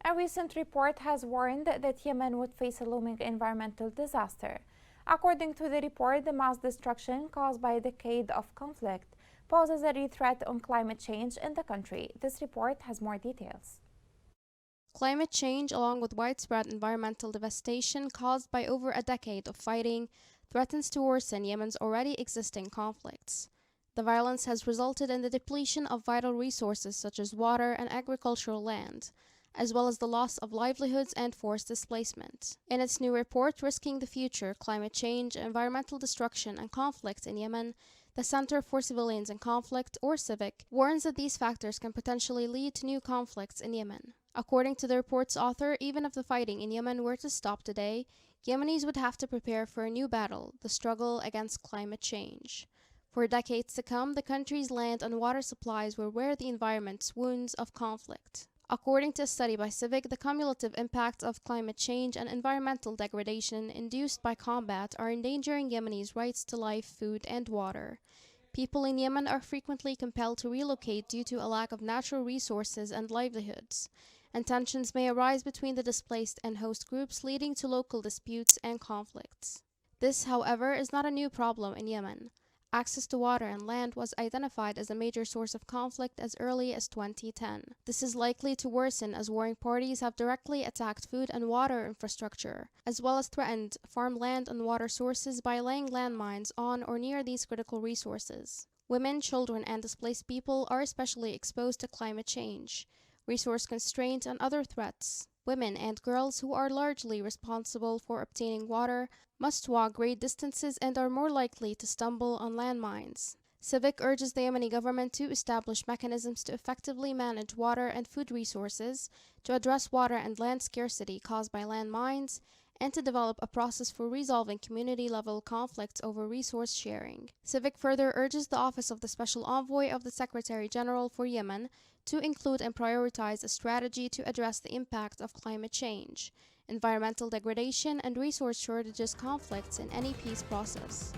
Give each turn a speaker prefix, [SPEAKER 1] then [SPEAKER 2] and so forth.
[SPEAKER 1] A recent report has warned that Yemen would face a looming environmental disaster. According to the report, the mass destruction caused by a decade of conflict poses a real threat on climate change in the country. This report has more details.
[SPEAKER 2] Climate change, along with widespread environmental devastation caused by over a decade of fighting, threatens to worsen Yemen's already existing conflicts. The violence has resulted in the depletion of vital resources such as water and agricultural land, as well as the loss of livelihoods and forced displacement. In its new report, Risking the Future, Climate Change, Environmental Destruction, and Conflict in Yemen, the Center for Civilians in Conflict, or CIVIC, warns that these factors can potentially lead to new conflicts in Yemen. According to the report's author, even if the fighting in Yemen were to stop today, Yemenis would have to prepare for a new battle, the struggle against climate change. For decades to come, the country's land and water supplies will wear the environment's wounds of conflict. According to a study by CIVIC, the cumulative impacts of climate change and environmental degradation induced by combat are endangering Yemenis' rights to life, food, and water. People in Yemen are frequently compelled to relocate due to a lack of natural resources and livelihoods, and tensions may arise between the displaced and host groups, leading to local disputes and conflicts. This, however, is not a new problem in Yemen. Access to water and land was identified as a major source of conflict as early as 2010. This is likely to worsen as warring parties have directly attacked food and water infrastructure, as well as threatened farmland and water sources by laying landmines on or near these critical resources. Women, children, and displaced people are especially exposed to climate change, resource constraints, and other threats. Women and girls, who are largely responsible for obtaining water, must walk great distances and are more likely to stumble on landmines. CIVIC urges the Yemeni government to establish mechanisms to effectively manage water and food resources, to address water and land scarcity caused by landmines, and to develop a process for resolving community-level conflicts over resource sharing. CIVIC further urges the Office of the Special Envoy of the Secretary General for Yemen to include and prioritize a strategy to address the impact of climate change, environmental degradation, and resource shortages conflicts in any peace process.